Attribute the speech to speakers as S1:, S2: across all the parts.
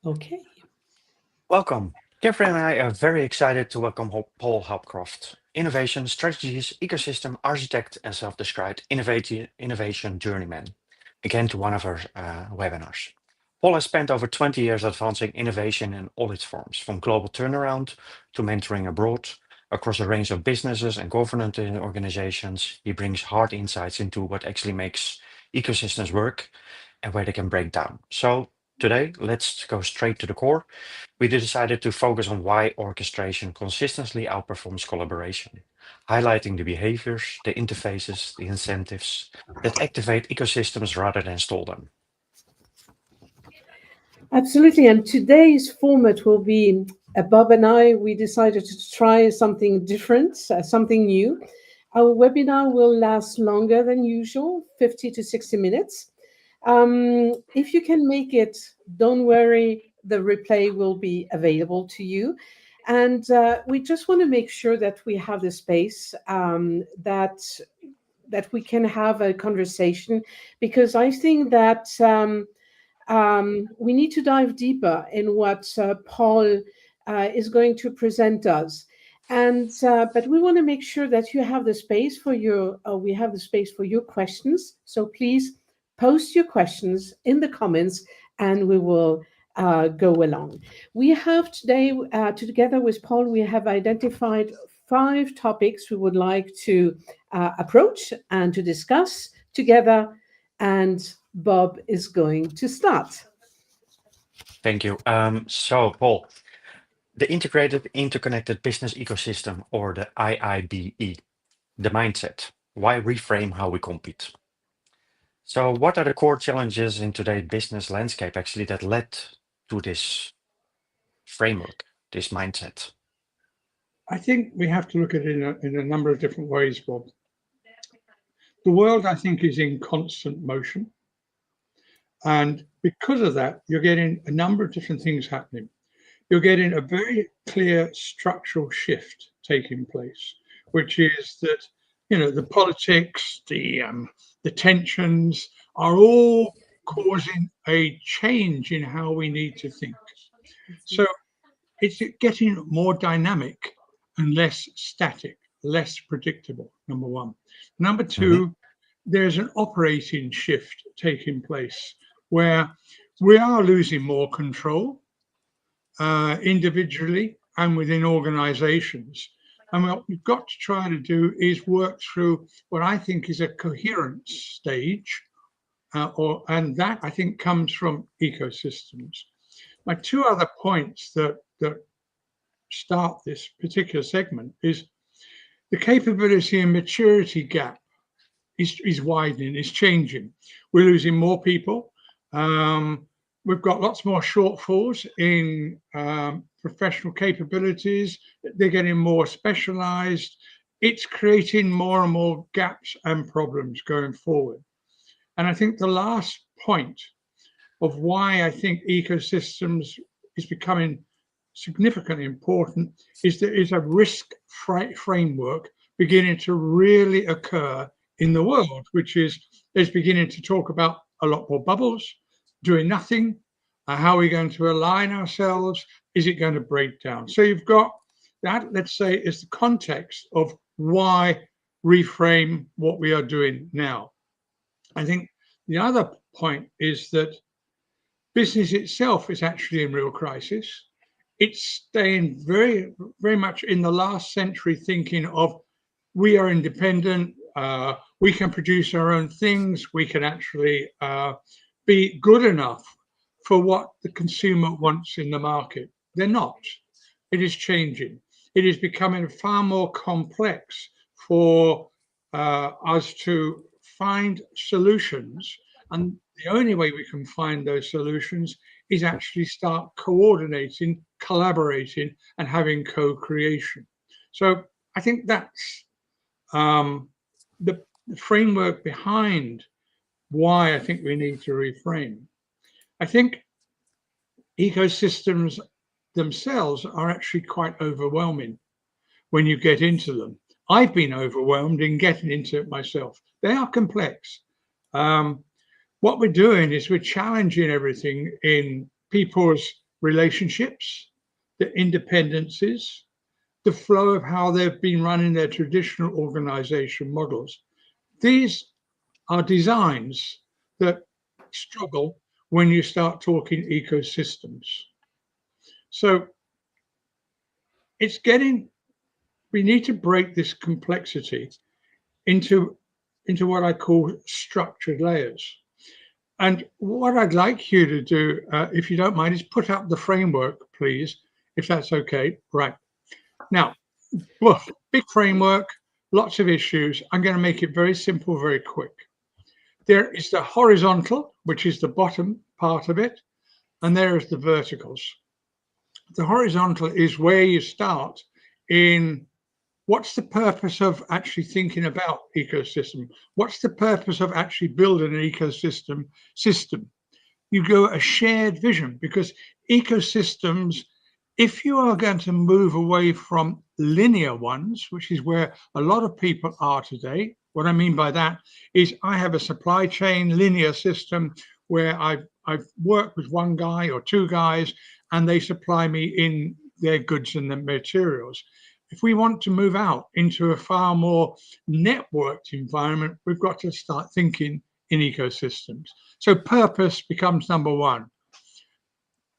S1: Okay.
S2: Welcome. Jeffrey and I are very excited to welcome Paul Hobcraft, innovation strategist, ecosystem architect, and self-described innovation journeyman, again to one of our webinars. Paul has spent over 20 years advancing innovation in all its forms, from global turnaround to mentoring abroad. Across a range of businesses and government organizations, he brings hard insights into what actually makes ecosystems work and where they can break down. So today, let's go straight to the core. We decided to focus on why orchestration consistently outperforms collaboration, highlighting the behaviors, the interfaces, the incentives that activate ecosystems rather than stall them.
S1: Absolutely. And today's format will be Bob and I, we decided to try something different, something new. Our webinar will last longer than usual, 50 to 60 minutes. If you can make it, don't worry, the replay will be available to you. And we just want to make sure that we have the space that we can have a conversation, because I think that we need to dive deeper in what Paul is going to present us. And but we want to make sure that you have the space for your we have the space for your questions. So please post your questions in the comments and we will go along. We have today, together with Paul, we have identified 5 topics we would like to approach and to discuss together. And Bob is going to start.
S2: Thank you. So, Paul, the integrated interconnected business ecosystem, or the IIBE, the mindset. Why reframe how we compete? So, what are the core challenges in today's business landscape actually that led to this framework, this mindset?
S3: I think we have to look at it in a number of different ways, Bob. The world, I think, is in constant motion. And because of that, you're getting a number of different things happening. You're getting a very clear structural shift taking place, which is that, the politics, the tensions are all causing a change in how we need to think. So it's getting more dynamic and less static, less predictable, number one. Number two, there's an operating shift taking place where we are losing more control individually and within organizations. And what we've got to try to do is work through what I think is a coherent stage, and that I think comes from ecosystems. My 2 other points that start this particular segment is the capability and maturity gap is widening, is changing. We're losing more people. We've got lots more shortfalls in professional capabilities. They're getting more specialized. It's creating more and more gaps and problems going forward. And I think the last point of why I think ecosystems is becoming significantly important is there is a risk framework beginning to really occur in the world, which is there's beginning to talk about a lot more bubbles, doing nothing. How are we going to align ourselves? Is it going to break down? So you've got that, let's say, is the context of why reframe what we are doing now. I think the other point is that business itself is actually in real crisis. It's staying very, very much in the last century thinking of we are independent, we can produce our own things, we can actually be good enough for what the consumer wants in the market. They're not. It is changing. It is becoming far more complex for us to find solutions And the only way we can find those solutions is actually start coordinating, collaborating, and having co-creation. So I think that's the framework behind why I think we need to reframe. I think ecosystems themselves are actually quite overwhelming when you get into them. I've been overwhelmed in getting into it myself. They are complex. What we're doing is we're challenging everything in people's relationships, their independences, the flow of how they've been running their traditional organization models. These are designs that struggle when you start talking ecosystems. So we need to break this complexity into what I call structured layers. And what I'd like you to do, if you don't mind, is put up the framework, please, if that's okay. Right. Now, well, big framework, lots of issues. I'm going to make it very simple, very quick. There is the horizontal, which is the bottom part of it, and there is the verticals. The horizontal is where you start in what's the purpose of actually thinking about ecosystem? What's the purpose of actually building an ecosystem system? You go a shared vision, because ecosystems, if you are going to move away from linear ones, which is where a lot of people are today, what I mean by that is I have a supply chain linear system where I've worked with one guy or two guys and they supply me in their goods and the materials. If we want to move out into a far more networked environment, we've got to start thinking in ecosystems. So purpose becomes number one.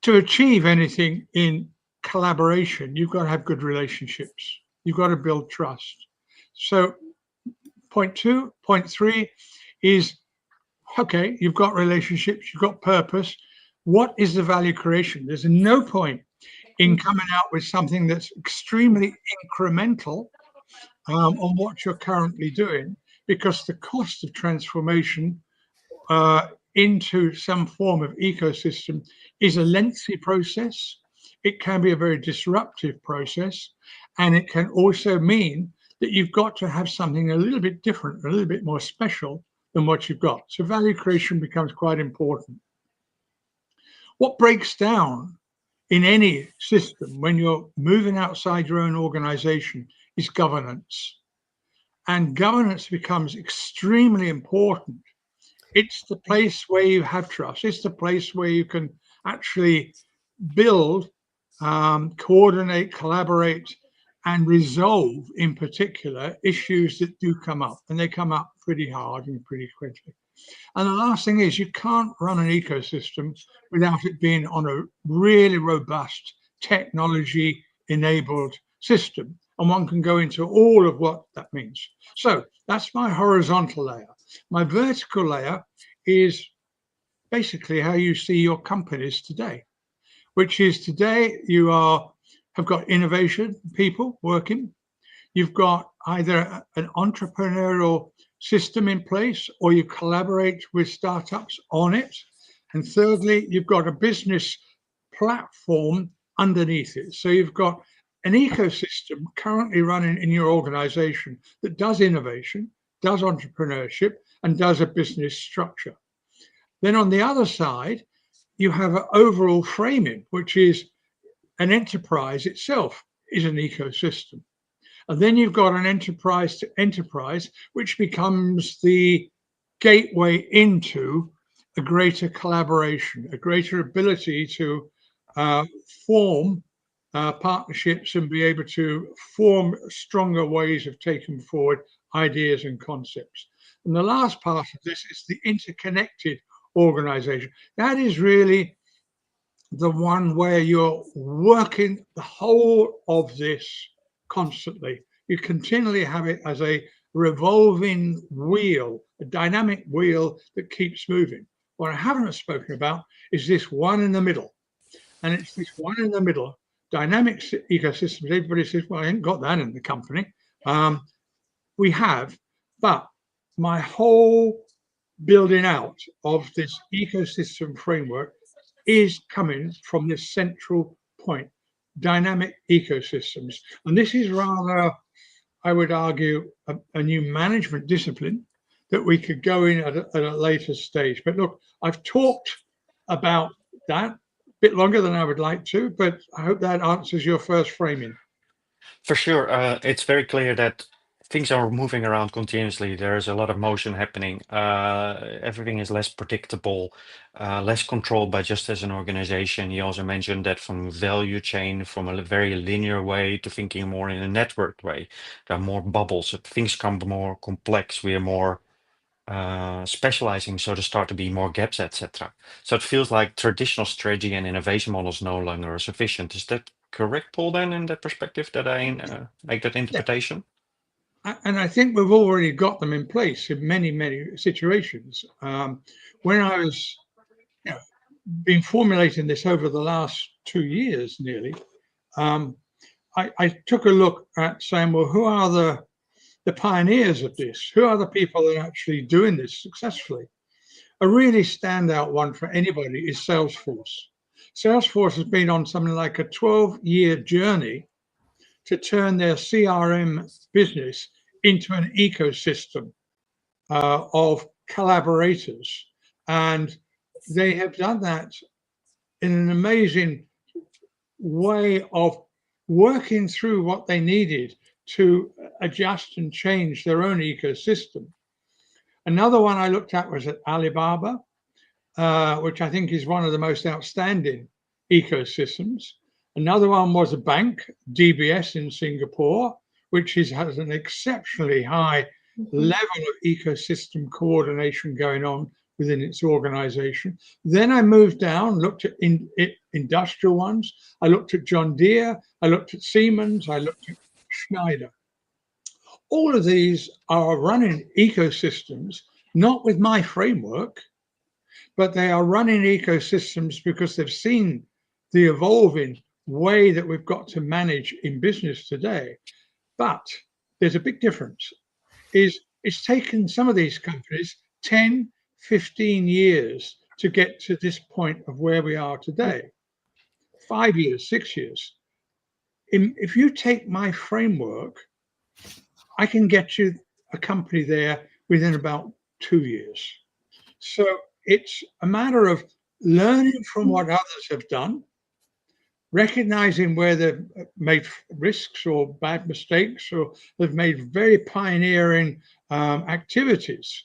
S3: To achieve anything in collaboration, you've got to have good relationships. You've got to build trust. So point two, point three is, okay, you've got relationships, you've got purpose. What is the value creation? There's no point in coming out with something that's extremely incremental on what you're currently doing, because the cost of transformation into some form of ecosystem is a lengthy process. It can be a very disruptive process, and it can also mean that you've got to have something a little bit different, a little bit more special than what you've got. So value creation becomes quite important. What breaks down in any system when you're moving outside your own organization is governance. And governance becomes extremely important. It's the place where you have trust. It's the place where you can actually build, coordinate, collaborate, and resolve, in particular, issues that do come up. And they come up pretty hard and pretty quickly. And the last thing is, you can't run an ecosystem without it being on a really robust technology-enabled system. And one can go into all of what that means. So that's my horizontal layer. My vertical layer is basically how you see your companies today, which is today you have got innovation people working. You've got either an entrepreneurial system in place, or you collaborate with startups on it. And thirdly, you've got a business platform underneath it. So you've got an ecosystem currently running in your organization that does innovation, does entrepreneurship, and does a business structure. Then on the other side, you have an overall framing, which is an enterprise itself is an ecosystem. And then you've got an enterprise to enterprise, which becomes the gateway into a greater collaboration, a greater ability to form partnerships and be able to form stronger ways of taking forward ideas and concepts. And the last part of this is the interconnected organization. That is really the one where you're working the whole of this constantly. You continually have it as a revolving wheel, a dynamic wheel that keeps moving. What I haven't spoken about is this one in the middle. And it's this one in the middle, dynamic ecosystems. Everybody says, well, I ain't got that in the company. We have, but my whole building out of this ecosystem framework is coming from this central point, dynamic ecosystems. And this is rather, I would argue, a new management discipline that we could go in at a later stage. But look, I've talked about that a bit longer than I would like to, but I hope that answers your first framing.
S2: For sure, it's very clear that things are moving around continuously. There's a lot of motion happening. Everything is less predictable, less controlled by just as an organization. You also mentioned that from value chain, from a very linear way to thinking more in a networked way. There are more bubbles. Things become more complex. We are more specializing, so there start to be more gaps, etc. So it feels like traditional strategy and innovation models no longer are sufficient. Is that correct, Paul, then, in that perspective, that I make that interpretation?
S3: And I think we've already got them in place in many, many situations. When I was been formulating this over the last 2 years nearly, I took a look at saying, well, who are the pioneers of this? Who are the people that are actually doing this successfully? A really standout one for anybody is Salesforce. Salesforce has been on something like a 12-year journey to turn their CRM business into an ecosystem of collaborators. And they have done that in an amazing way of working through what they needed to adjust and change their own ecosystem. Another one I looked at was at Alibaba, which I think is one of the most outstanding ecosystems. Another one was a bank, DBS in Singapore, which has an exceptionally high level of ecosystem coordination going on within its organization. Then I moved down, looked at industrial ones. I looked at John Deere, I looked at Siemens, I looked at Schneider. All of these are running ecosystems, not with my framework, but they are running ecosystems because they've seen the evolving way that we've got to manage in business today. But there's a big difference. It's taken some of these companies 10, 15 years to get to this point of where we are today. 5 years, 6 years. If you take my framework, I can get you a company there within about 2 years. So it's a matter of learning from what others have done, recognizing where they've made risks or bad mistakes, or they've made very pioneering activities,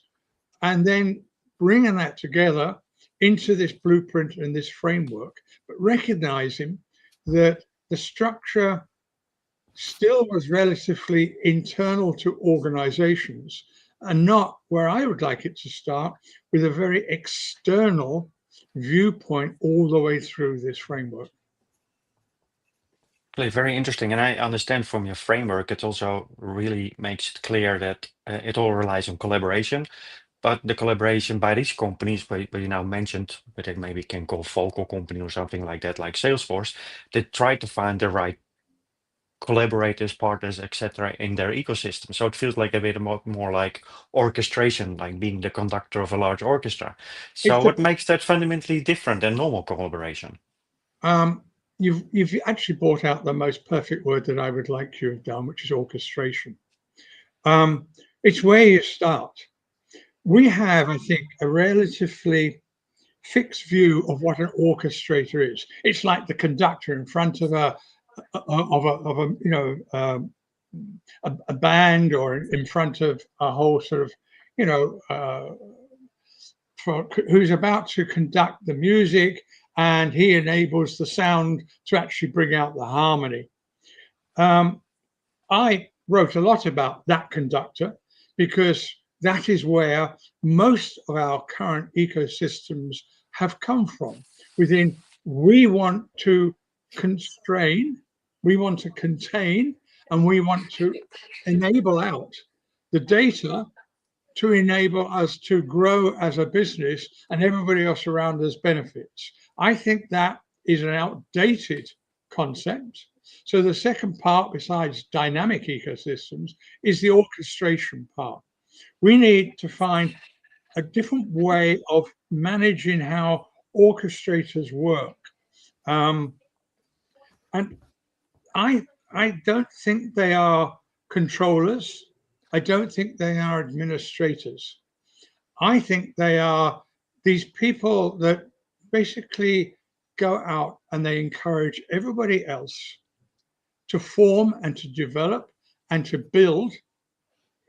S3: and then bringing that together into this blueprint and this framework, but recognizing that the structure still was relatively internal to organizations and not where I would like it to start, with a very external viewpoint all the way through this framework.
S2: Very interesting. And I understand from your framework, it also really makes it clear that it all relies on collaboration. But the collaboration by these companies, but you now mentioned, but it maybe can call focal company or something like that, like Salesforce, they try to find the right collaborators, partners, etc., in their ecosystem. So it feels like a bit more like orchestration, like being the conductor of a large orchestra. So what makes that fundamentally different than normal collaboration?
S3: You've actually brought out the most perfect word that I would like to have done, which is orchestration. It's where you start. We have, I think, a relatively fixed view of what an orchestrator is. It's like the conductor in front of a band, or in front of a whole sort of who's about to conduct the music, and he enables the sound to actually bring out the harmony. I wrote a lot about that conductor because that is where most of our current ecosystems have come from. We want to constrain, we want to contain, and we want to enable out the data to enable us to grow as a business, and everybody else around us benefits. I think that is an outdated concept. So the second part, besides dynamic ecosystems, is the orchestration part. We need to find a different way of managing how orchestrators work. And I don't think they are controllers. I don't think they are administrators. I think they are these people that basically go out and they encourage everybody else to form and to develop and to build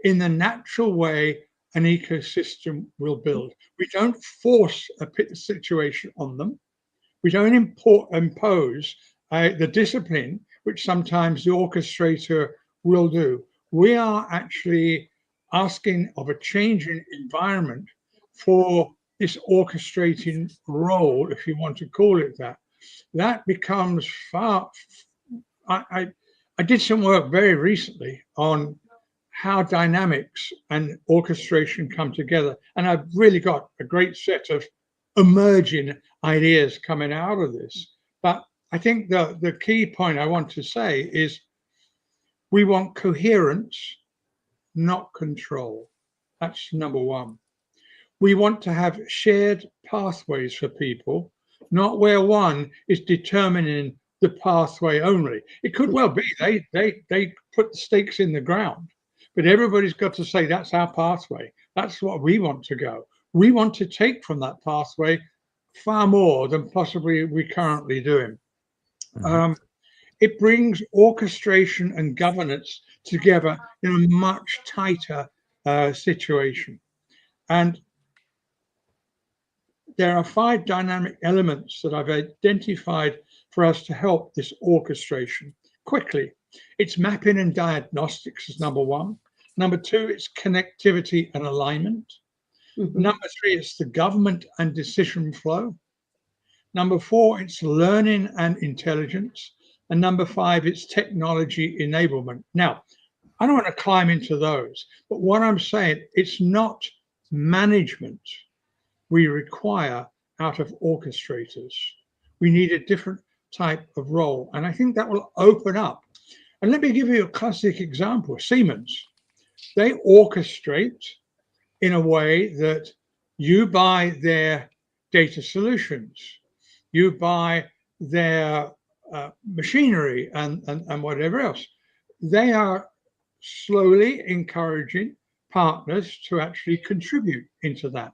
S3: in the natural way an ecosystem will build. We don't force a situation on them. We don't impose the discipline, which sometimes the orchestrator will do. We are actually asking of a changing environment for this orchestrating role, if you want to call it that. That becomes far. I did some work very recently on how dynamics and orchestration come together. And I've really got a great set of emerging ideas coming out of this. But I think the key point I want to say is we want coherence, not control. That's number one. We want to have shared pathways for people, not where one is determining the pathway only. It could well be they put the stakes in the ground, but everybody's got to say that's our pathway. That's what we want to go. We want to take from that pathway far more than possibly we currently doing. It brings orchestration and governance together in a much tighter situation. And there are 5 dynamic elements that I've identified for us to help this orchestration quickly. It's mapping and diagnostics is number 1. Number 2, it's connectivity and alignment. Number 3, it's the government and decision flow. Number 4, it's learning and intelligence. And number 5, it's technology enablement. Now, I don't want to climb into those, but what I'm saying, it's not management we require out of orchestrators. We need a different type of role. And I think that will open up. And let me give you a classic example. Siemens, they orchestrate in a way that you buy their data solutions, you buy their machinery and whatever else. They are slowly encouraging partners to actually contribute into that.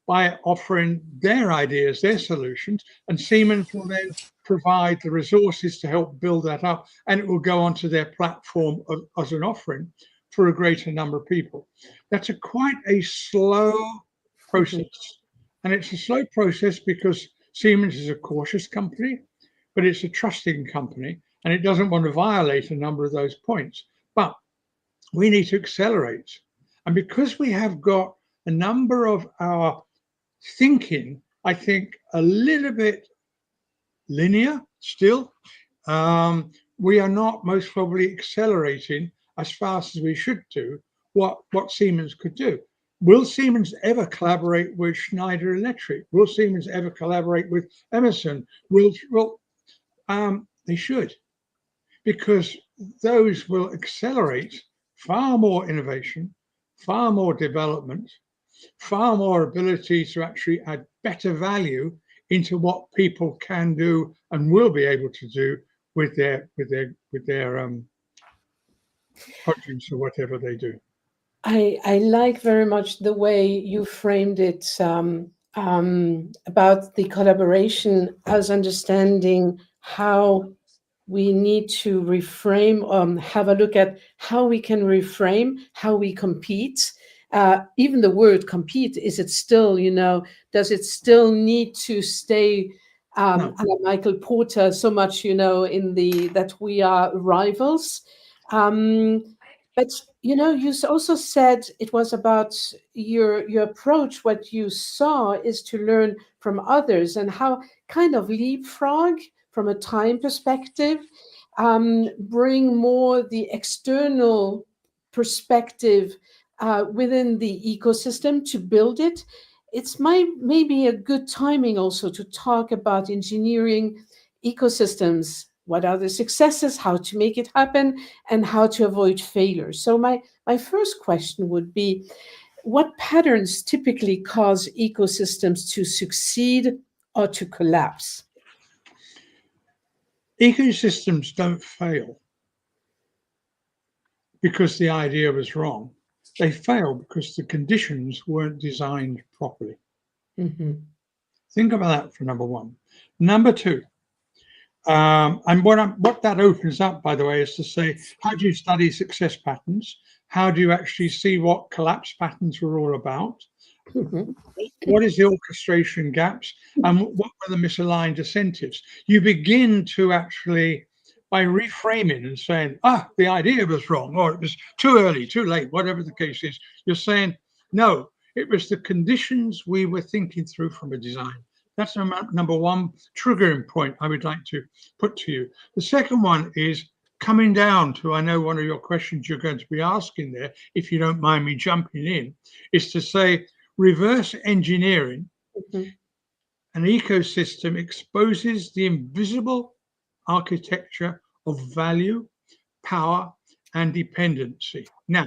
S3: By offering their ideas, their solutions, and Siemens will then provide the resources to help build that up, and it will go onto their platform as an offering for a greater number of people. That's quite a slow process, and it's a slow process because Siemens is a cautious company, but it's a trusting company, and it doesn't want to violate a number of those points. But we need to accelerate, and because we have got a number of our thinking, I think, a little bit linear still. We are not most probably accelerating as fast as we should do what Siemens could do. Will Siemens ever collaborate with Schneider Electric? Will Siemens ever collaborate with Emerson? They should, because those will accelerate far more innovation, far more development, far more ability to actually add better value into what people can do and will be able to do with their projects or whatever they do.
S1: I like very much the way you framed it about the collaboration as understanding how we need to reframe, have a look at how we can reframe, how we compete. Even the word compete, is it still, does it still need to stay
S3: No.
S1: Michael Porter so much, in that we are rivals? But you also said it was about your approach. What you saw is to learn from others and how kind of leapfrog from a time perspective, bring more the external perspective within the ecosystem to build it. It's maybe a good timing also to talk about engineering ecosystems. What are the successes, how to make it happen, and how to avoid failure. So my first question would be, what patterns typically cause ecosystems to succeed or to collapse?
S3: Ecosystems don't fail because the idea was wrong. They fail because the conditions weren't designed properly.
S1: Mm-hmm.
S3: Think about that for number one. Number two, and what that opens up, by the way, is to say, how do you study success patterns? How do you actually see what collapse patterns were all about?
S1: Mm-hmm.
S3: What is the orchestration gaps? And what were the misaligned incentives? You begin to actually, by reframing and saying, the idea was wrong, or it was too early, too late, whatever the case is, you're saying, no, it was the conditions we were thinking through from a design. That's number one triggering point I would like to put to you. The second one is coming down to, I know one of your questions you're going to be asking there, if you don't mind me jumping in, is to say reverse engineering
S1: Mm-hmm.
S3: an ecosystem exposes the invisible architecture of value, power, and dependency. Now,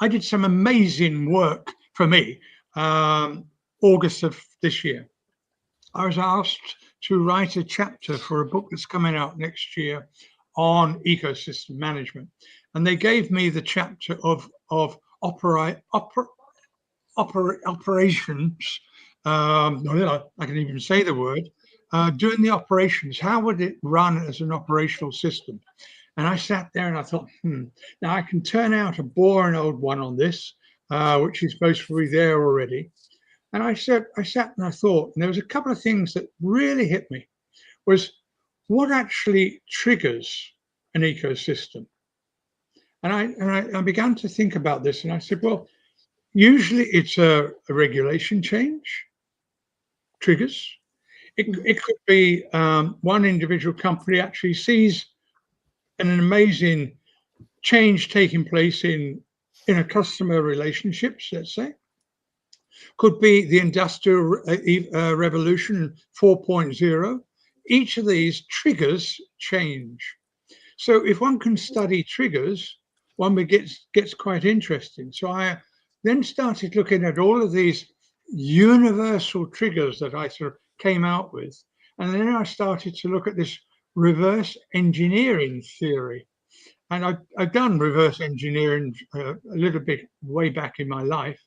S3: I did some amazing work for me, August of this year. I was asked to write a chapter for a book that's coming out next year on ecosystem management. And they gave me the chapter of operations. I can even say the word. Doing the operations, how would it run as an operational system? And I sat there and I thought, now I can turn out a boring old one on this, which is supposed to be there already. And I sat and I thought, and there was a couple of things that really hit me, was what actually triggers an ecosystem? And I began to think about this, and I said, well, usually it's a regulation change, triggers. It could be one individual company actually sees an amazing change taking place in a customer relationships, let's say. Could be the industrial revolution 4.0. Each of these triggers change. So if one can study triggers, one gets quite interesting. So I then started looking at all of these universal triggers that I sort of came out with. And then I started to look at this reverse engineering theory. And I've done reverse engineering a little bit way back in my life,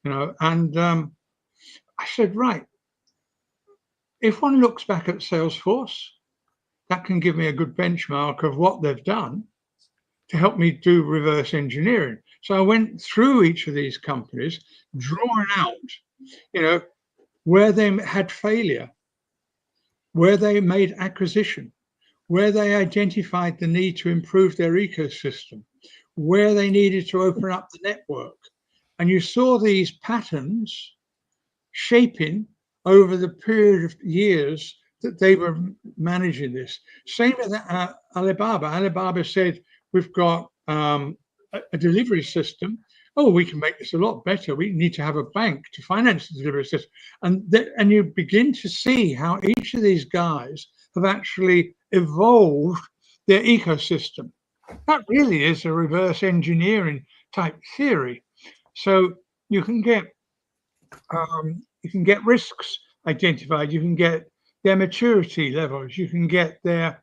S3: and I said, right, if one looks back at Salesforce, that can give me a good benchmark of what they've done to help me do reverse engineering. So I went through each of these companies, drawing out, where they had failure, where they made acquisition, where they identified the need to improve their ecosystem, where they needed to open up the network. And you saw these patterns shaping over the period of years that they were managing this. Same with Alibaba. Alibaba said, we've got a delivery system. Oh, we can make this a lot better. We need to have a bank to finance the delivery system. And you begin to see how each of these guys have actually evolved their ecosystem. That really is a reverse engineering type theory. So you can get risks identified, you can get their maturity levels, you can get their,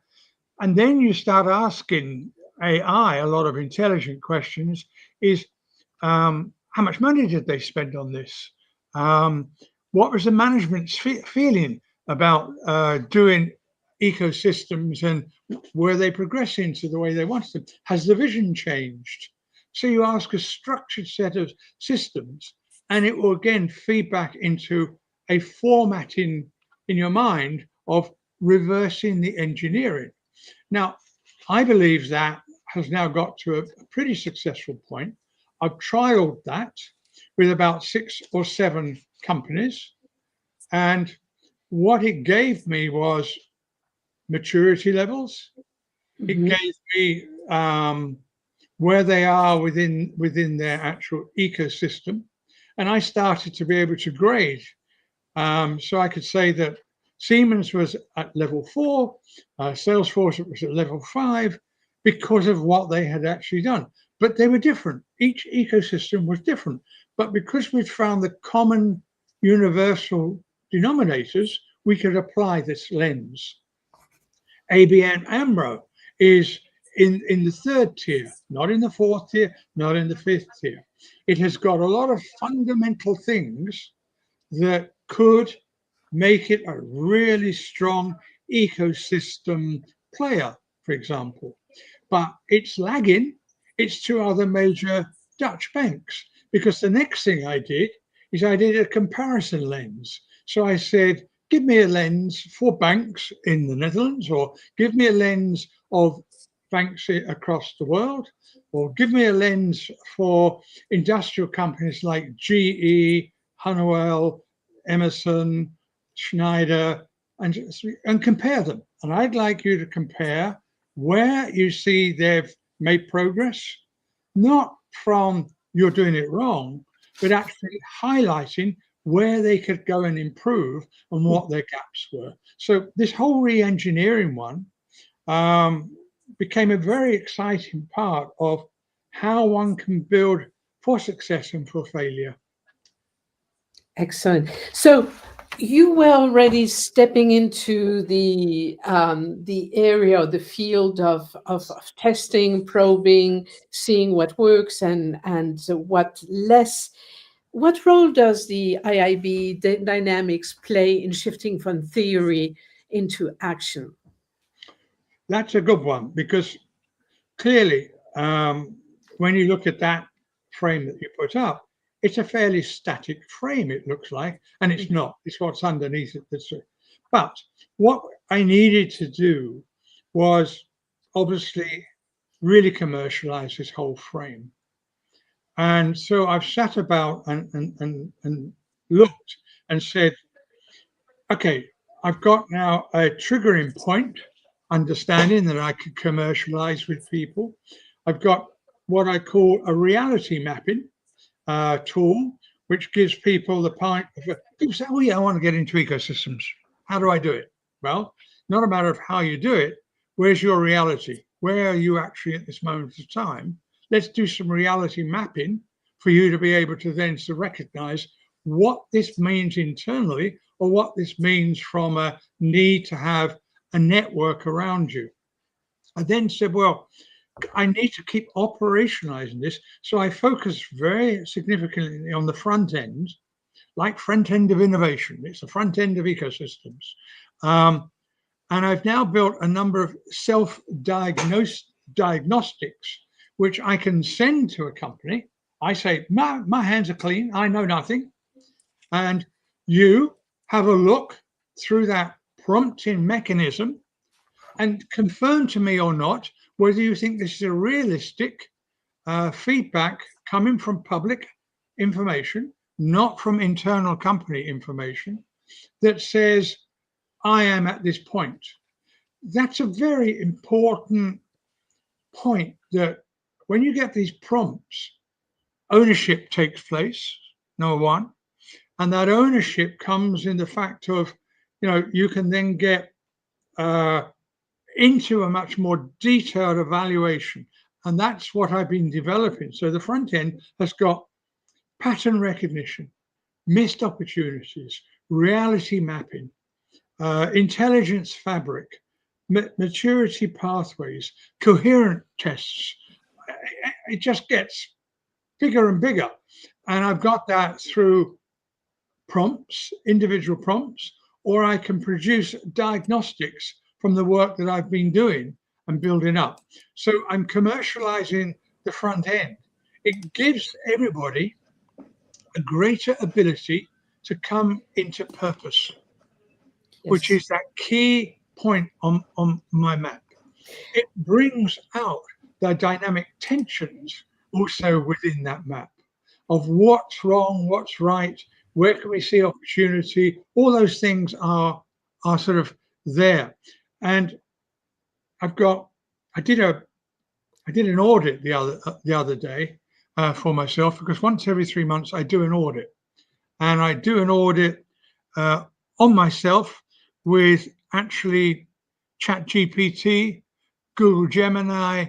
S3: and then you start asking AI a lot of intelligent questions. Is how much money did they spend on this? What was the management's feeling about doing ecosystems, and were they progressing to the way they wanted them? Has the vision changed? So you ask a structured set of systems, and it will again feed back into a formatting in your mind of reversing the engineering. Now, I believe that has now got to a pretty successful point. I've trialed that with about 6 or 7 companies, and what it gave me was maturity levels. It gave me where they are within their actual ecosystem, and I started to be able to grade. So I could say that Siemens was at level 4, Salesforce was at level 5 because of what they had actually done. but they were different. Each ecosystem was different. But because we'd found the common universal denominators, we could apply this lens. ABN AMRO is in the third tier, not in the fourth tier, not in the fifth tier. It has got a lot of fundamental things that could make it a really strong ecosystem player, for example. But it's lagging its two other major Dutch banks, because the next thing I did is I did a comparison lens. So I said, give me a lens for banks in the Netherlands, or give me a lens of banks across the world, or give me a lens for industrial companies like GE, Honeywell, Emerson, Schneider, and compare them. And I'd like you to compare where you see they've made progress, not from you're doing it wrong, but actually highlighting where they could go and improve and what their gaps were. So this whole re-engineering one became a very exciting part of how one can build for success and for failure.
S1: Excellent. So you were already stepping into the area, the field of testing, probing, seeing what works and what less. What role does the IIB dynamics play in shifting from theory into action?
S3: That's a good one, because clearly, when you look at that frame that you put up, it's a fairly static frame, it looks like, and it's not. It's what's underneath it that's. But what I needed to do was obviously really commercialize this whole frame. And so I've sat about and looked and said, okay, I've got now a triggering point, understanding that I could commercialize with people. I've got what I call a reality mapping tool, which gives people the point of, people say, oh yeah, I want to get into ecosystems. How do I do it? Well, not a matter of how you do it. Where's your reality? Where are you actually at this moment of time? Let's do some reality mapping for you to be able to then to recognize what this means internally, or what this means from a need to have a network around you. I then said, well, I need to keep operationalizing this. So I focused very significantly on the front end, like front end of innovation. It's the front end of ecosystems. And I've now built a number of self-diagnostics, which I can send to a company. I say, my hands are clean. I know nothing. And you have a look through that prompting mechanism and confirm to me or not whether you think this is a realistic feedback coming from public information, not from internal company information, that says, I am at this point. That's a very important point, that when you get these prompts, ownership takes place, number one. And that ownership comes in the fact of, you can then get into a much more detailed evaluation. And that's what I've been developing. So the front end has got pattern recognition, missed opportunities, reality mapping, intelligence fabric, maturity pathways, coherent tests. It just gets bigger and bigger. And I've got that through prompts, individual prompts, or I can produce diagnostics from the work that I've been doing and building up. So I'm commercializing the front end. It gives everybody a greater ability to come into purpose, which is that key point on my map. It brings out the dynamic tensions also within that map of what's wrong, what's right, where can we see opportunity. All those things are sort of there. And I did an audit the other day for myself, because once every 3 months I do an audit, and I do an audit on myself with actually ChatGPT, Google Gemini,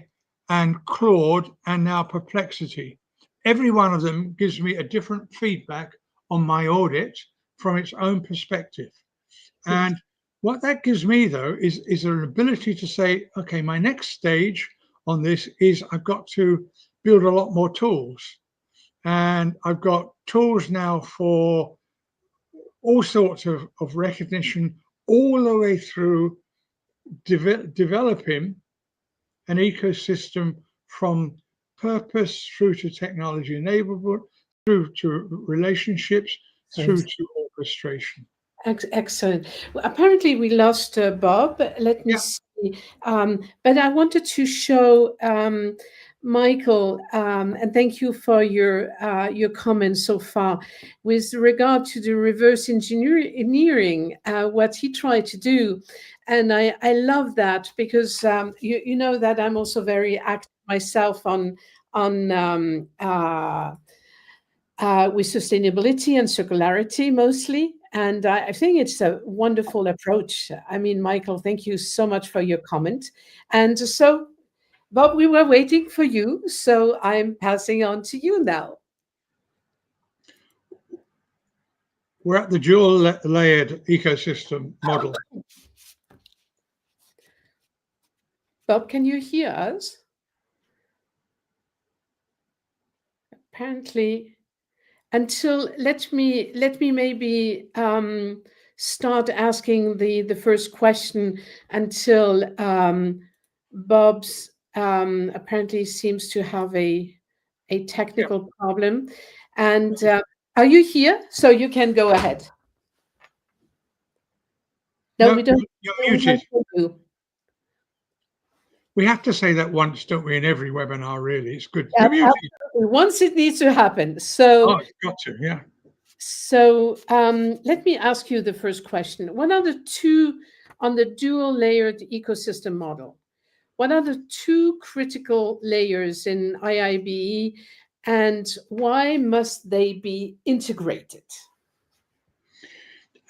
S3: and Claude, and now Perplexity. Every one of them gives me a different feedback on my audit from its own perspective. And what that gives me, though, is an ability to say, okay, my next stage on this is I've got to build a lot more tools. And I've got tools now for all sorts of recognition, all the way through developing an ecosystem from purpose through to technology enablement, through to relationships, through to orchestration.
S1: Excellent. Well, apparently, we lost Bob. Let me
S3: Yeah.
S1: see. But I wanted to show Michael, and thank you for your comments so far. With regard to the reverse engineering, what he tried to do, and I love that because you know that I'm also very active myself on with sustainability and circularity mostly. And I think it's a wonderful approach. I mean, Michael, thank you so much for your comment. And so, Bob, we were waiting for you. So I'm passing on to you now.
S3: We're at the dual layered ecosystem model.
S1: Bob, can you hear us? Apparently, until let me maybe start asking the first question until Bob's apparently seems to have a technical problem. And are you here? So you can go ahead. No, we don't.
S3: You're muted.
S1: You.
S3: We have to say that once, don't we, in every webinar, really. It's good.
S1: Yeah, once it needs to happen. So
S3: it's got to, yeah.
S1: So let me ask you the first question. What are the two, on the dual layered ecosystem model, what are the two critical layers in IIBE and why must they be integrated?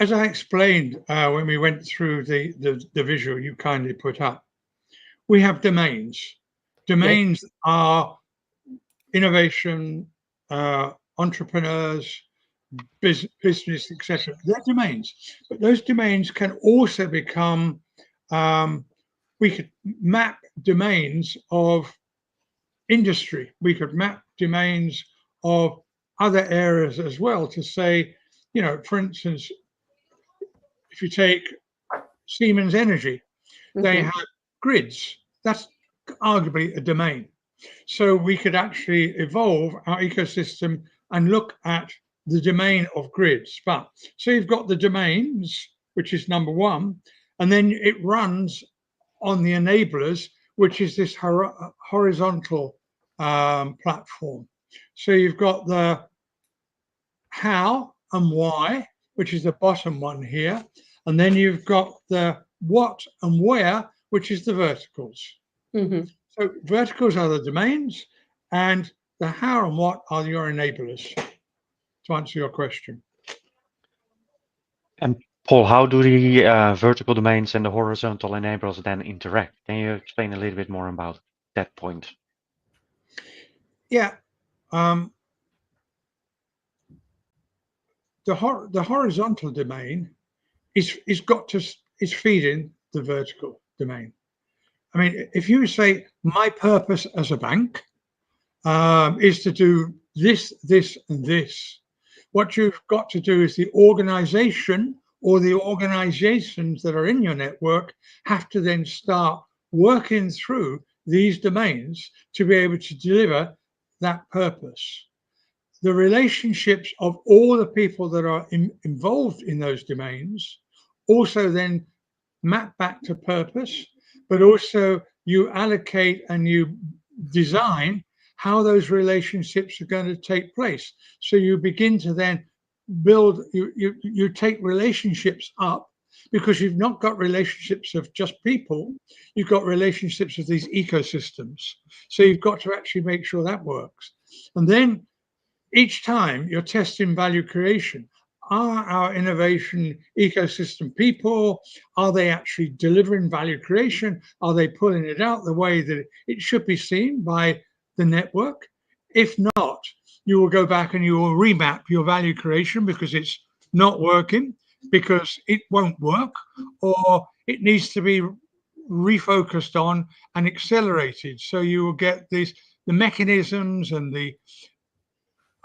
S3: As I explained when we went through the visual you kindly put up, we have domains. Domains are innovation, entrepreneurs, business, etc. They're domains, but those domains can also become, we could map domains of industry. We could map domains of other areas as well to say, you know, for instance, if you take Siemens Energy, they have grids. That's arguably a domain. So we could actually evolve our ecosystem and look at the domain of grids. But so you've got the domains, which is number one, and then it runs on the enablers, which is this horizontal platform. So you've got the how and why, which is the bottom one here. And then you've got the what and where, which is the verticals. So verticals are the domains, and the how and what are your enablers, to answer your question.
S2: And Paul, how do the vertical domains and the horizontal enablers then interact? Can you explain a little bit more about that point?
S3: Yeah. The horizontal domain is feeding the vertical domain. I mean, if you say my purpose as a bank is to do this, this, and this, what you've got to do is the organization or the organizations that are in your network have to then start working through these domains to be able to deliver that purpose. The relationships of all the people that are involved in those domains also then map back to purpose, but also you allocate and you design how those relationships are going to take place. So you begin to then build, you take relationships up, because you've not got relationships of just people, you've got relationships of these ecosystems. So you've got to actually make sure that works. And then each time you're testing value creation, are our innovation ecosystem people? Are they actually delivering value creation? Are they pulling it out the way that it should be seen by the network? If not, you will go back and you will remap your value creation because it's not working, because it won't work, or it needs to be refocused on and accelerated. So you will get the mechanisms and the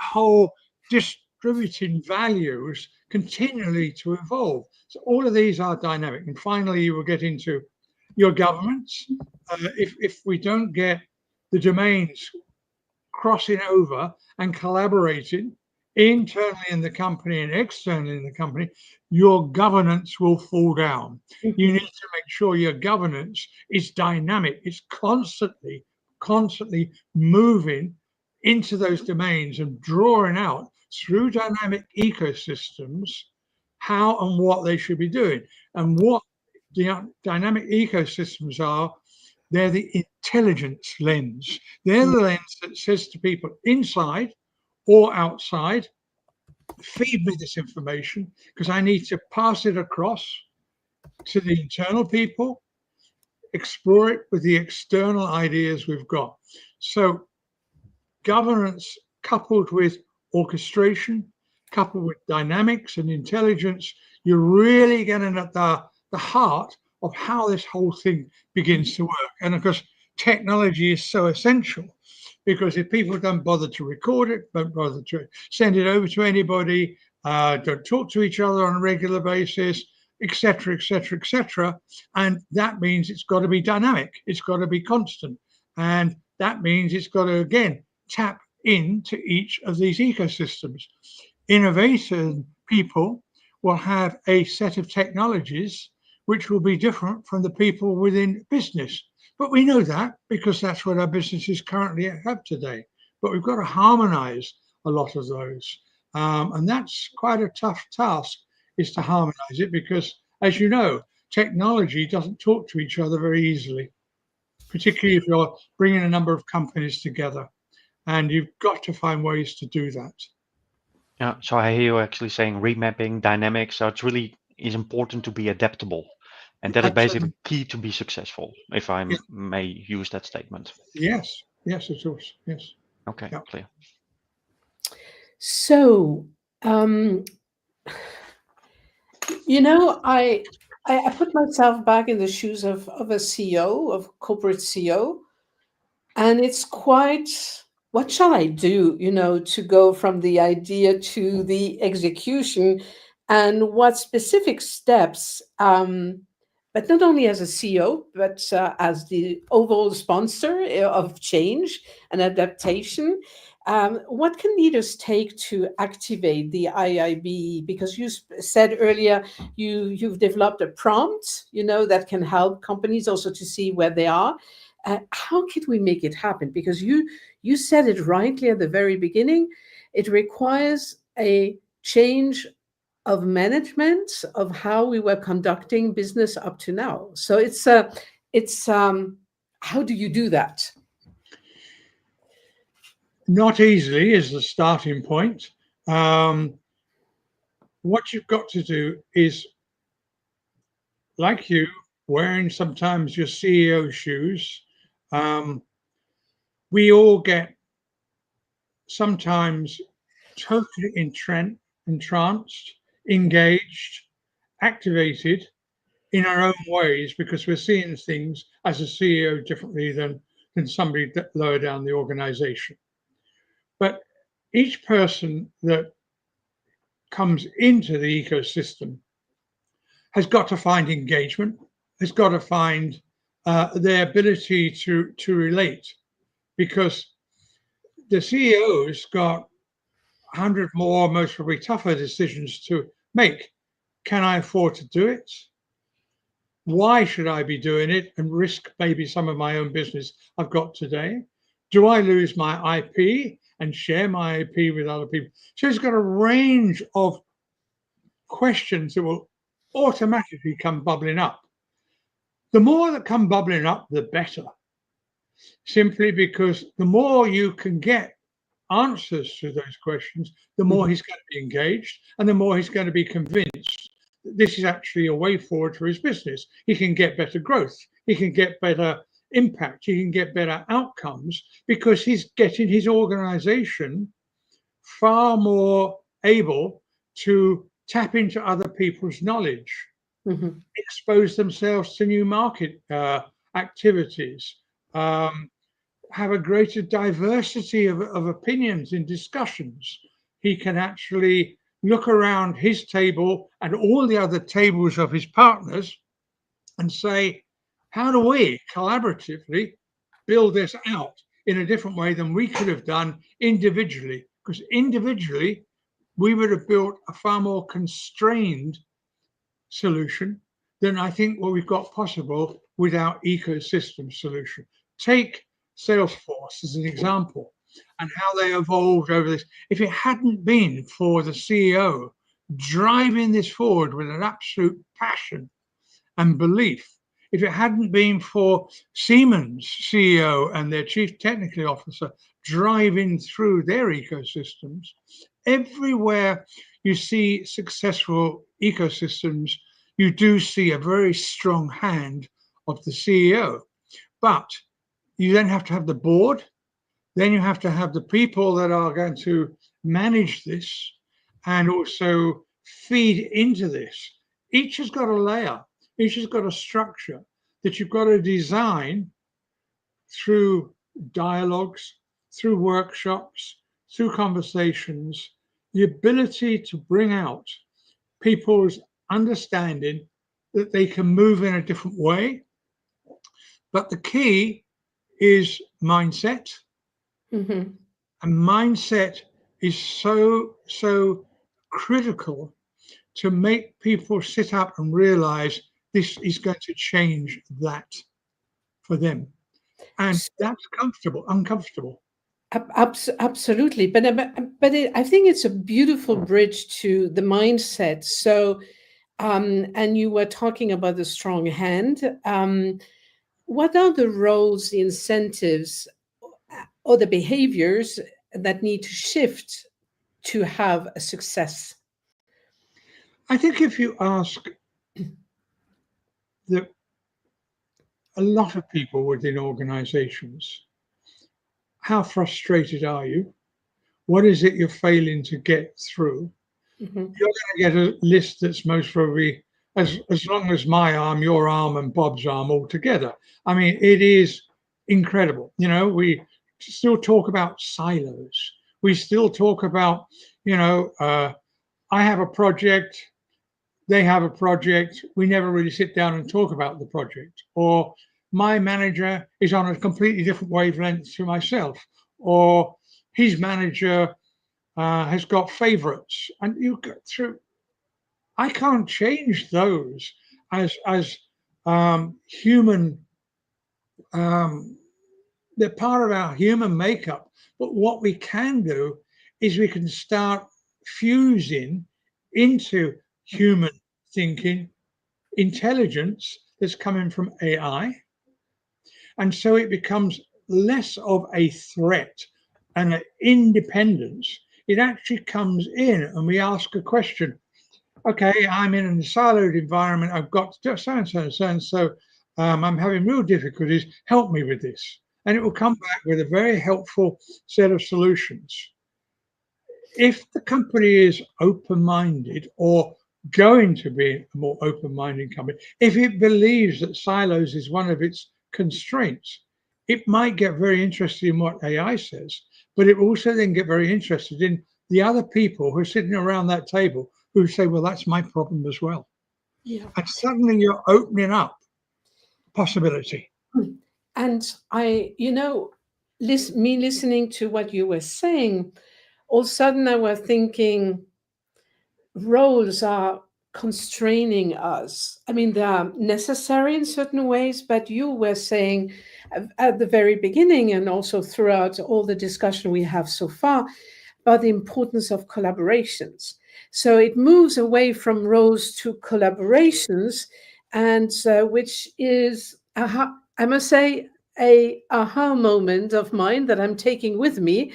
S3: whole distributing values continually to evolve. So all of these are dynamic. And finally, you will get into your governments. If we don't get the domains crossing over and collaborating internally in the company and externally in the company, your governance will fall down. You need to make sure your governance is dynamic. It's constantly moving into those domains and drawing out through dynamic ecosystems how and what they should be doing. And what the dynamic ecosystems are, they're the intelligence lens. They're the lens that says to people inside or outside, feed me this information because I need to pass it across to the internal people, explore it with the external ideas we've got. So governance coupled with orchestration, coupled with dynamics and intelligence, you're really getting at the heart of how this whole thing begins to work. And of course, technology is so essential because if people don't bother to record it, don't bother to send it over to anybody, don't talk to each other on a regular basis, etc., etc., etc., and that means it's got to be dynamic, it's got to be constant, and that means it's got to again tap into each of these ecosystems. Innovation people will have a set of technologies which will be different from the people within business. But we know that because that's what our businesses currently have today. But we've got to harmonize a lot of those. And that's quite a tough task, is to harmonize it because, as you know, technology doesn't talk to each other very easily, particularly if you're bringing a number of companies together. And you've got to find ways to do that.
S2: Yeah, so I hear you actually saying remapping, dynamics. So it's really is important to be adaptable. And that is basically key to be successful, if I may use that statement.
S3: Yes, yes, of course, yes.
S2: Okay, clear.
S1: So, you know, I put myself back in the shoes of a CEO, of corporate CEO, and it's quite, what shall I do, you know, to go from the idea to the execution, and what specific steps, but not only as a CEO, but as the overall sponsor of change and adaptation. What can leaders take to activate the IIB? Because you said earlier you've developed a prompt, you know, that can help companies also to see where they are. How could we make it happen? Because you said it rightly at the very beginning. It requires a change of management of how we were conducting business up to now. So it's how do you do that?
S3: Not easily is the starting point. What you've got to do is, like you, wearing sometimes your CEO shoes, we all get sometimes totally entranced, engaged, activated in our own ways because we're seeing things as a CEO differently than somebody lower down the organization. But each person that comes into the ecosystem has got to find engagement, has got to find their ability to relate, because the CEO's got 100 more, most probably tougher decisions to make. Can I afford to do it? Why should I be doing it and risk maybe some of my own business I've got today? Do I lose my IP and share my IP with other people? So it's got a range of questions that will automatically come bubbling up. The more that come bubbling up, the better. Simply because the more you can get answers to those questions, the more he's going to be engaged and the more he's going to be convinced that this is actually a way forward for his business. He can get better growth. He can get better impact. He can get better outcomes because he's getting his organization far more able to tap into other people's knowledge, expose themselves to new market activities, have a greater diversity of opinions in discussions. He can actually look around his table and all the other tables of his partners and say, how do we collaboratively build this out in a different way than we could have done individually? Because individually, we would have built a far more constrained solution than I think what we've got possible with our ecosystem solution. Take Salesforce as an example and how they evolved over this. If it hadn't been for the CEO driving this forward with an absolute passion and belief, if it hadn't been for Siemens CEO and their chief technical officer driving through their ecosystems, everywhere you see successful ecosystems, you do see a very strong hand of the CEO. But you then have to have the board, then you have to have the people that are going to manage this and also feed into this. Each has got a layer, each has got a structure that you've got to design through dialogues, through workshops, through conversations, the ability to bring out people's understanding that they can move in a different way. But the key is mindset. And mindset is so critical to make people sit up and realize this is going to change that for them. And that's uncomfortable.
S1: Absolutely, but I think it's a beautiful bridge to the mindset. So, and you were talking about the strong hand. What are the roles, the incentives, or the behaviors that need to shift to have a success?
S3: I think if you ask a lot of people within organizations, how frustrated are you? What is it you're failing to get through? You're going to get a list that's most probably as long as my arm, your arm, and Bob's arm all together. I mean, it is incredible. You know, we still talk about silos. We still talk about, I have a project, they have a project. We never really sit down and talk about the project. Or my manager is on a completely different wavelength to myself. Or his manager has got favorites. And you go through. I can't change those as human. They're part of our human makeup. But what we can do is we can start fusing into human thinking, intelligence that's coming from AI. And so it becomes less of a threat and an independence. It actually comes in and we ask a question. Okay, I'm in a siloed environment. I've got so and so and so and so. I'm having real difficulties. Help me with this. And it will come back with a very helpful set of solutions. If the company is open-minded or going to be a more open-minded company, if it believes that silos is one of its constraints, it might get very interested in what AI says, but it will also then get very interested in the other people who are sitting around that table who say, well, that's my problem as well.
S1: Yeah.
S3: And suddenly you're opening up possibility.
S1: And listening to what you were saying, all of a sudden I was thinking roles are constraining us. I mean, they are necessary in certain ways, but you were saying at the very beginning and also throughout all the discussion we have so far about the importance of collaborations. So it moves away from roles to collaborations, and which is, I must say, a aha moment of mine that I'm taking with me.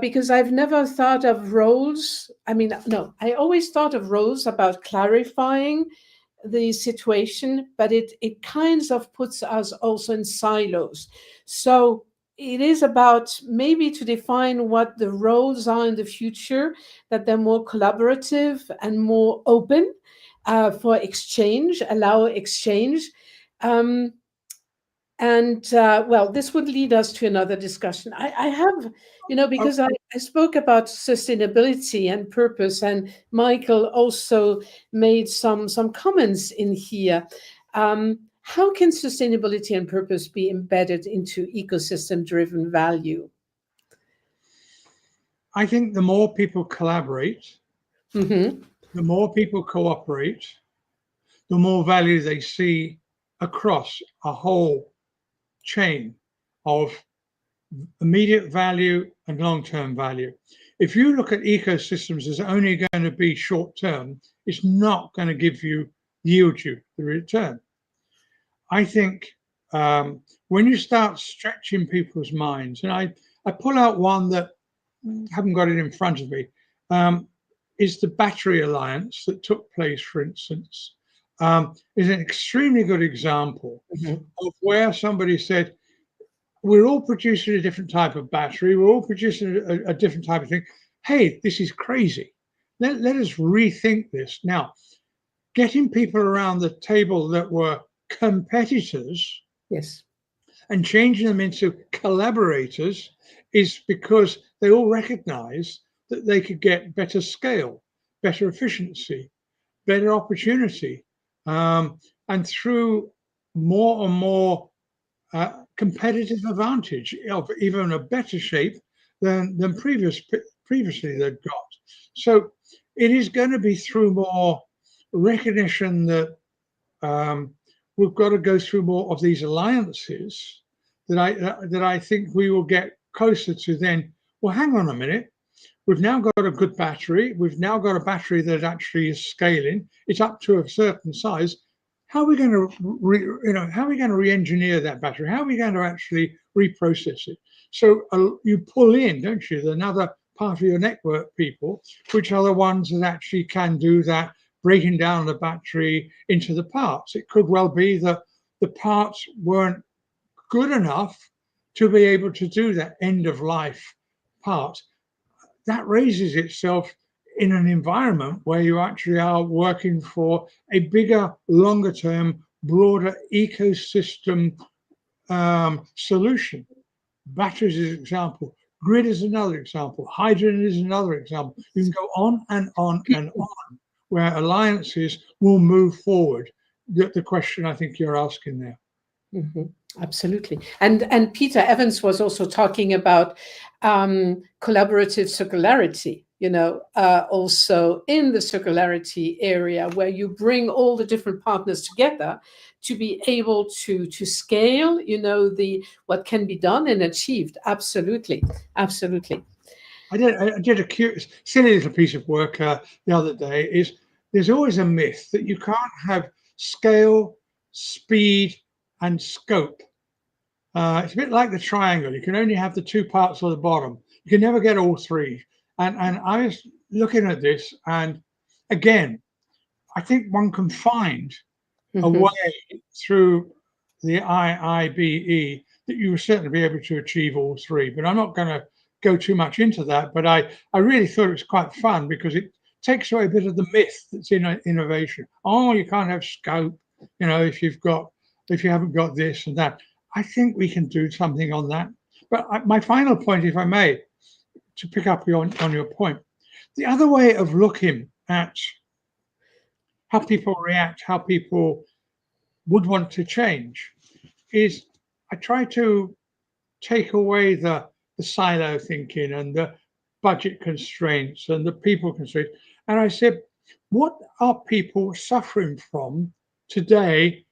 S1: because I've never thought of roles. I mean, no, I always thought of roles about clarifying the situation, but it kinds of puts us also in silos. So it is about maybe to define what the roles are in the future, that they're more collaborative and more open for exchange, allow exchange. Um, and well, this would lead us to another discussion. I have, because I spoke about sustainability and purpose, and Michael also made some comments in here. How can sustainability and purpose be embedded into ecosystem-driven value?
S3: I think the more people collaborate,
S1: Mm-hmm.
S3: the more people cooperate, the more value they see across a whole chain of immediate value and long-term value. If you look at ecosystems as only going to be short-term, it's not going to yield you the return. I think when you start stretching people's minds, and I pull out one that haven't got it in front of me, is the Battery Alliance that took place, for instance, is an extremely good example of where somebody said, we're all producing a different type of battery, we're all producing a different type of thing. Hey, this is crazy. Let us rethink this. Now, getting people around the table that were competitors,
S1: Yes,
S3: and changing them into collaborators is because they all recognize that they could get better scale, better efficiency, better opportunity, and through more and more competitive advantage of even a better shape than previously they'd got. So it is going to be through more recognition that we've got to go through more of these alliances that I think we will get closer to then. Well, hang on a minute. We've now got a good battery. We've now got a battery that actually is scaling. It's up to a certain size. How are we going to, how are we going to re-engineer that battery? How are we going to actually reprocess it? So you pull in, don't you, another part of your network people, which are the ones that actually can do that, breaking down the battery into the parts. It could well be that the parts weren't good enough to be able to do that end of life part. That raises itself in an environment where you actually are working for a bigger, longer term, broader ecosystem solution. Batteries is an example. Grid is another example. Hydrogen is another example. You can go on and on and on, where alliances will move forward. The question I think you're asking there.
S1: Mm-hmm. Absolutely. And Peter Evans was also talking about collaborative circularity, also in the circularity area, where you bring all the different partners together to be able to scale, what can be done and achieved. Absolutely. Absolutely.
S3: I did a curious, silly little piece of work the other day. There's always a myth that you can't have scale, speed, and scope. It's a bit like the triangle. You can only have the two parts on the bottom. You can never get all three. And I was looking at this, and again, I think one can find a way through the IIBE that you will certainly be able to achieve all three. But I'm not going to go too much into that. But I really thought it was quite fun because it takes away a bit of the myth that's in innovation. Oh, you can't have scope, if you haven't got this and that. I think we can do something on that. But my final point, if I may, to pick up on your point, the other way of looking at how people react, how people would want to change, is I try to take away the silo thinking and the budget constraints and the people constraints. And I said, what are people suffering from today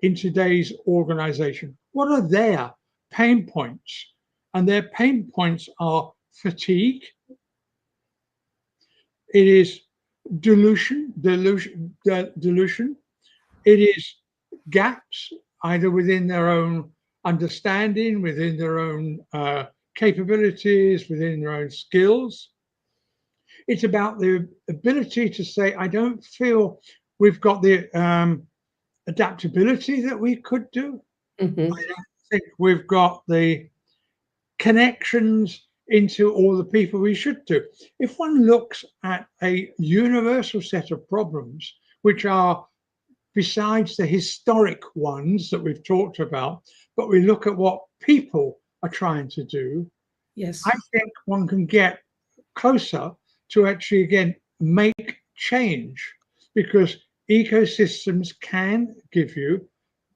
S3: in today's organization? What are their pain points? And their pain points are fatigue. It is delusion. It is gaps either within their own understanding, within their own capabilities, within their own skills. It's about the ability to say, I don't feel we've got the adaptability that we could do.
S1: Mhm.
S3: I don't think we've got the connections into all the people we should do. If one looks at a universal set of problems, which are besides the historic ones that we've talked about, but we look at what people are trying to do,
S1: Yes.
S3: I think one can get closer to actually, again, make change, because ecosystems can give you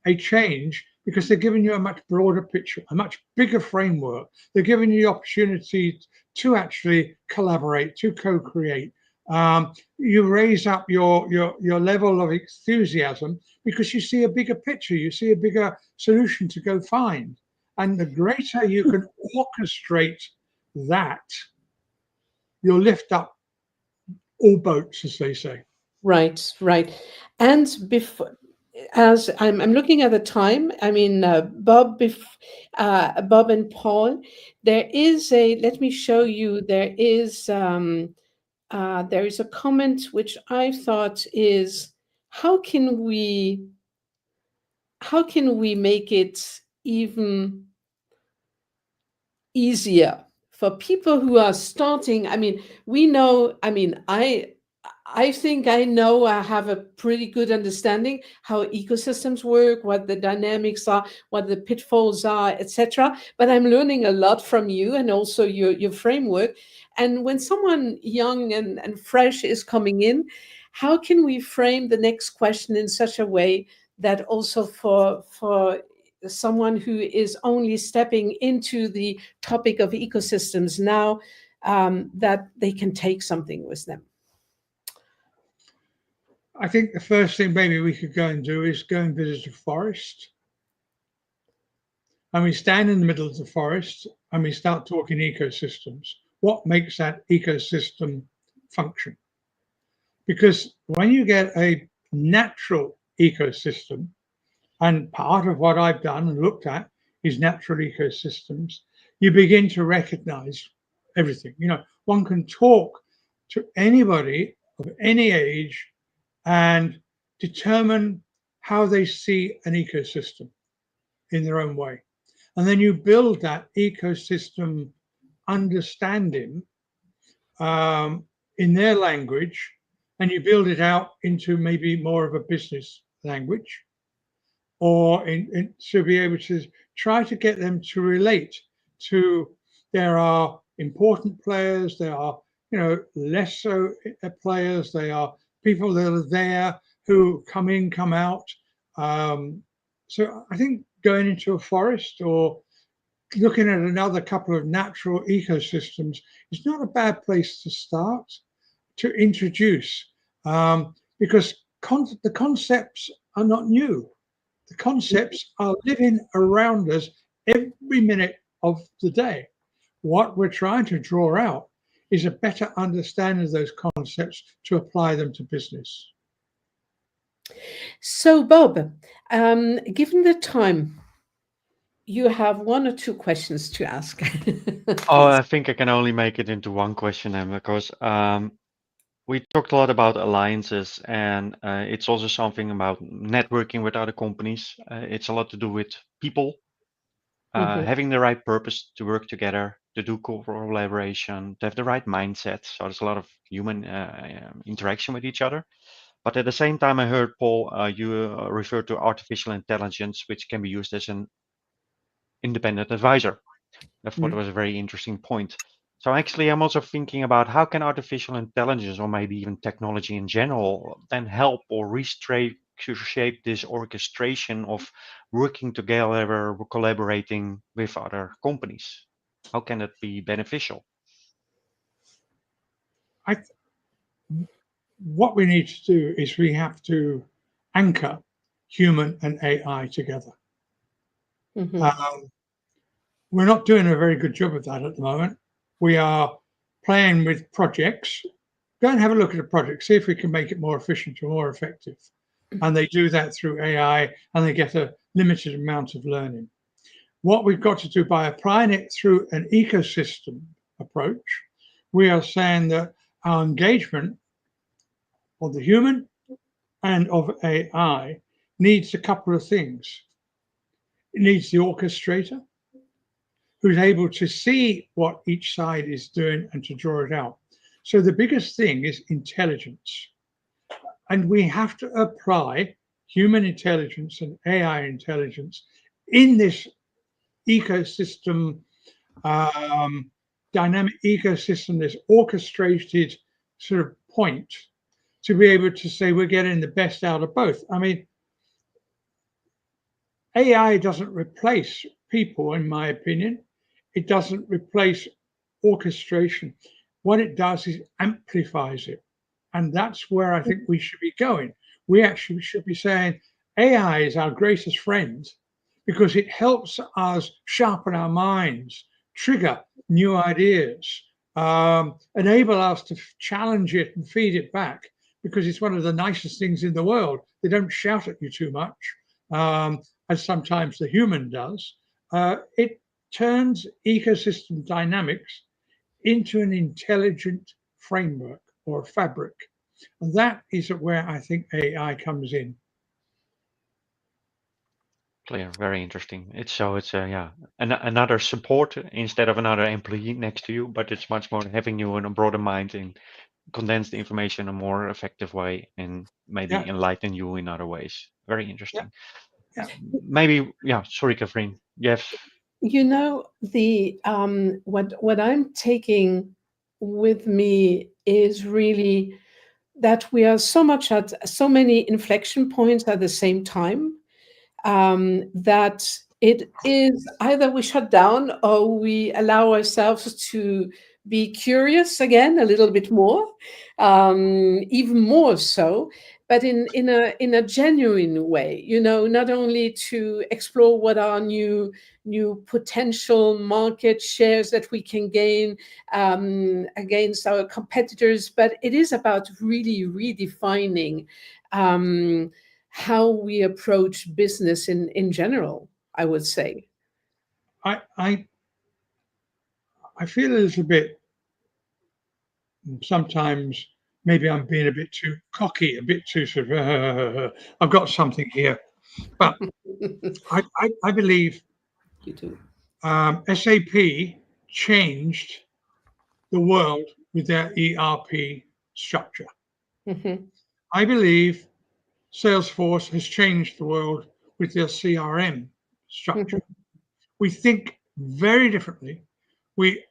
S3: a change because they're giving you a much broader picture, a much bigger framework. They're giving you the opportunity to actually collaborate, to co-create. You raise up your level of enthusiasm because you see a bigger picture, you see a bigger solution to go find. And the greater you can orchestrate that, you'll lift up all boats, as they say.
S1: Right, right. And before, as I'm looking at the time, I mean, Bob and Paul, there is a, let me show you, there is a comment which I thought is, how can we, how can we make it even easier for people who are starting? I mean, we know, I mean, I think I know, I have a pretty good understanding how ecosystems work, what the dynamics are, what the pitfalls are, etc. But I'm learning a lot from you and also your framework. And when someone young and fresh is coming in, how can we frame the next question in such a way that also for someone who is only stepping into the topic of ecosystems now, that they can take something with them?
S3: I think the first thing maybe we could go and do is go and visit a forest. And we stand in the middle of the forest and we start talking ecosystems. What makes that ecosystem function? Because when you get a natural ecosystem, and part of what I've done and looked at is natural ecosystems, you begin to recognize everything. You know, one can talk to anybody of any age and determine how they see an ecosystem in their own way. And then you build that ecosystem understanding in their language, and you build it out into maybe more of a business language, or to be able to try to get them to relate to, there are important players, there are, you know, less so players, they are people that are there who come in, come out. So I think going into a forest or looking at another couple of natural ecosystems is not a bad place to start to introduce, because the concepts are not new. The concepts are living around us every minute of the day. What we're trying to draw out is a better understanding of those concepts to apply them to business.
S1: So, Bob, given the time, you have one or two questions to ask.
S2: Oh,
S1: Please.
S2: I think I can only make it into one question, Em, because we talked a lot about alliances, and it's also something about networking with other companies. It's a lot to do with people,
S1: Mhm.
S2: having the right purpose to work together, to do collaboration, to have the right mindset. So there's a lot of human interaction with each other. But at the same time, I heard, Paul, you referred to artificial intelligence, which can be used as an independent advisor. I thought it was a very interesting point. So actually, I'm also thinking about how can artificial intelligence, or maybe even technology in general, then help or reshape this orchestration of working together, collaborating with other companies. How can that be beneficial?
S3: I, what we need to do is we have to anchor human and AI together.
S1: Mhm.
S3: We're not doing a very good job of that at the moment. We are playing with projects. Go and have a look at a project, see if we can make it more efficient or more effective. And they do that through AI, and they get a limited amount of learning. what we've got to do by applying it through an ecosystem approach, we are saying that our engagement of the human and of AI needs a couple of things. It needs the orchestrator who's able to see what each side is doing and to draw it out. So the biggest thing is intelligence. And we have to apply human intelligence and AI intelligence in this ecosystem, dynamic ecosystem, this orchestrated sort of point, to be able to say we're getting the best out of both. I mean, AI doesn't replace people, in my opinion. It doesn't replace orchestration. What it does is amplifies it. And that's where I think we should be going. We actually should be saying AI is our greatest friend because it helps us sharpen our minds, trigger new ideas, enable us to challenge it and feed it back, because it's one of the nicest things in the world. They don't shout at you too much, as sometimes the human does. It turns ecosystem dynamics into an intelligent framework or fabric. And that is where I think AI comes in.
S4: Clear, very interesting. It's another support instead of another employee next to you, but it's much more having you in a broader mind and condense the information in a more effective way and maybe enlighten you in other ways. Very interesting.
S3: Yeah.
S4: Maybe, sorry, Catherine. Yes.
S1: You know, the what I'm taking with me is really that we are so much at so many inflection points at the same time, that it is either we shut down or we allow ourselves to be curious again a little bit more, even more so, but in a genuine way, you know, not only to explore what are new potential market shares that we can gain against our competitors, but it is about really redefining how we approach business in general, I would say.
S3: I feel a little bit, sometimes maybe I'm being a bit too cocky, a bit too sort of, I've got something here. But I believe
S1: You too.
S3: SAP changed the world with their ERP structure.
S1: Mhm.
S3: I believe Salesforce has changed the world with their CRM structure. We think very differently. We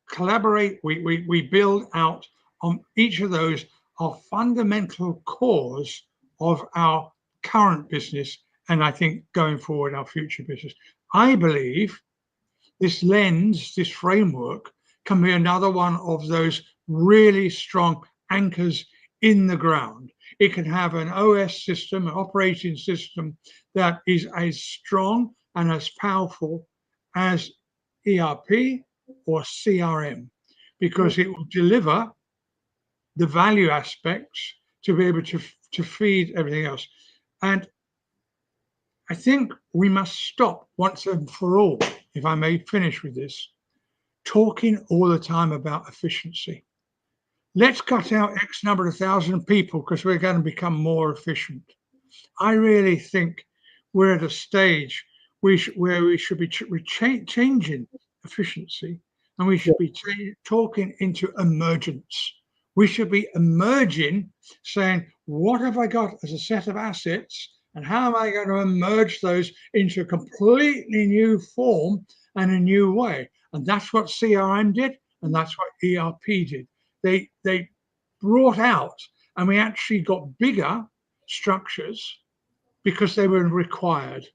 S3: collaborate, we build out on each of those are fundamental cores of our current business, and I think going forward, our future business. I believe this lens, this framework, can be another one of those really strong anchors in the ground. It can have an OS system, an operating system that is as strong and as powerful as ERP or CRM, because it will deliver the value aspects to be able to feed everything else. And I think we must stop once and for all, if I may finish with this, talking all the time about efficiency. Let's cut out X number of thousand people because we're going to become more efficient. I really think we're at a stage where we should be changing efficiency, and we should be talking into emergence. We should be emerging, saying, what have I got as a set of assets, and how am I going to emerge those into a completely new form and a new way? And that's what CRM did, and that's what ERP did. They brought out, and we actually got bigger structures because they were required.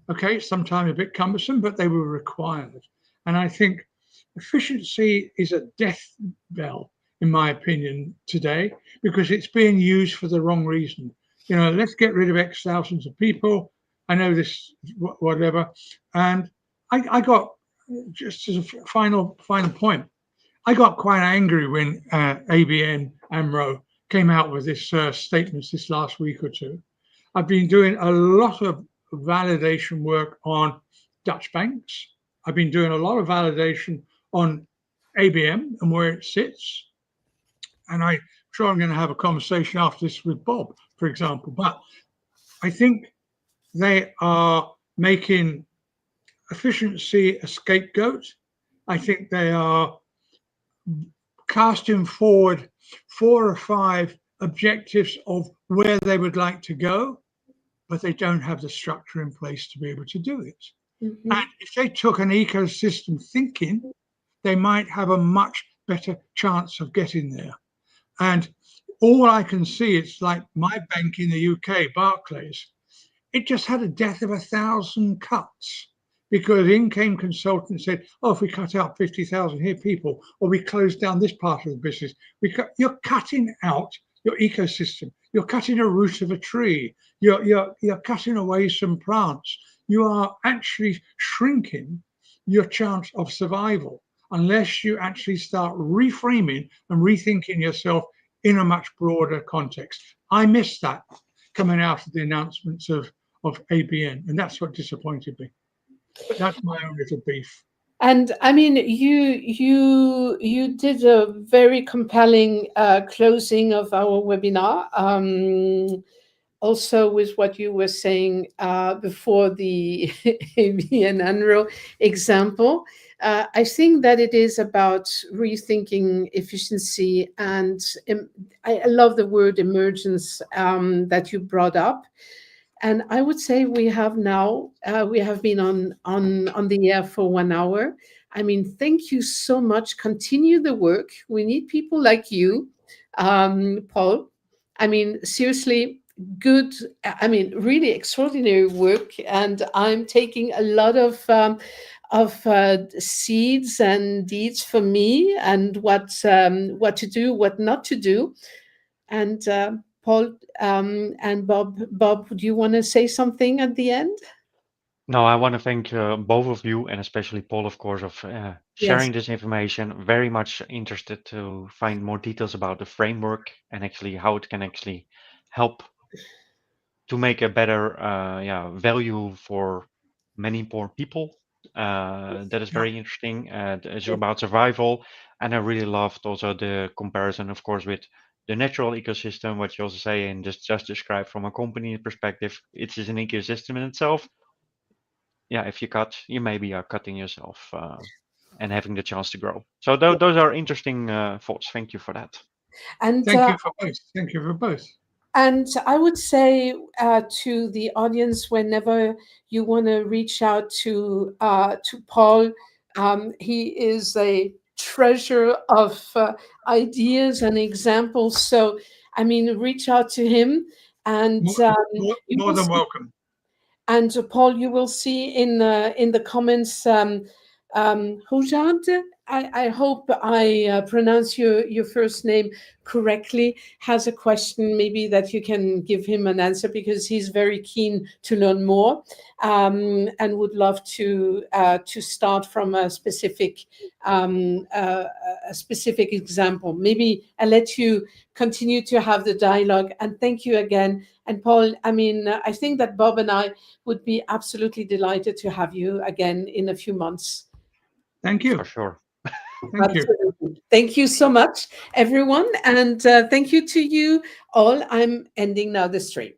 S3: Okay, sometimes a bit cumbersome, but they were required. And I think efficiency is a death bell, in my opinion, today, because it's being used for the wrong reason. You know, let's get rid of X thousands of people. I know this, whatever. And I got, just as a final point, I got quite angry when ABN AMRO came out with this statements this last week or two. I've been doing a lot of validation work on Dutch banks. I've been doing a lot of validation on ABM and where it sits. And I'm sure I'm going to have a conversation after this with Bob, for example. But I think they are making efficiency a scapegoat. I think they are casting forward 4 or 5 objectives of where they would like to go, but they don't have the structure in place to be able to do it.
S1: Mhm.
S3: And if they took an ecosystem thinking, they might have a much better chance of getting there. And all I can see, it's like my bank in the UK, Barclays, it just had a death of 1,000 cuts because in came consultants said, oh, if we cut out 50,000 here people, or we close down this part of the business, you're cutting out your ecosystem. You're cutting a root of a tree. You're cutting away some plants. You are actually shrinking your chance of survival unless you actually start reframing and rethinking yourself in a much broader context. I missed that coming out of the announcements of ABN, and that's what disappointed me. But that's my own little beef.
S1: And I mean, you did a very compelling closing of our webinar. Also, with what you were saying before the ABN AMRO example, I think that it is about rethinking efficiency, and I love the word emergence that you brought up. And I would say we have now we have been on the air for 1 hour. I mean, thank you so much. Continue the work. We need people like you, Paul. I mean, seriously, good. I mean, really extraordinary work. And I'm taking a lot of seeds and deeds for me, and what to do, what not to do. And Paul and Bob, do you want to say something at the end?
S4: No, I want to thank both of you, and especially Paul, of course, of
S1: Yes.
S4: sharing this information. Very much interested to find more details about the framework and actually how it can actually help to make a better value for many more people. That is very interesting. It's
S1: Yes.
S4: about survival, and I really loved also the comparison, of course, with the natural ecosystem. What you also say and just described from a company perspective, it is an ecosystem in itself. Yeah, if you cut, you maybe are cutting yourself and having the chance to grow. So those are interesting thoughts. Thank you for that.
S1: And
S3: Thank you for both. Thank you for both.
S1: And I would say to the audience, whenever you want to reach out to Paul, he is a treasure of ideas and examples. So, I mean, reach out to him, and you
S3: More
S1: will
S3: than
S1: see-
S3: welcome.
S1: And Paul, you will see in the comments, Hojad, I hope I pronounce your first name correctly, has a question maybe that you can give him an answer, because he's very keen to learn more, and would love to start from a specific example. Maybe I'll let you continue to have the dialogue, and thank you again. And Paul, I mean, I think that Bob and I would be absolutely delighted to have you again in a few months.
S3: Thank you.
S4: For sure.
S3: Thank you.
S1: Absolutely. Thank you so much, everyone. And thank you to you all. I'm ending now the stream.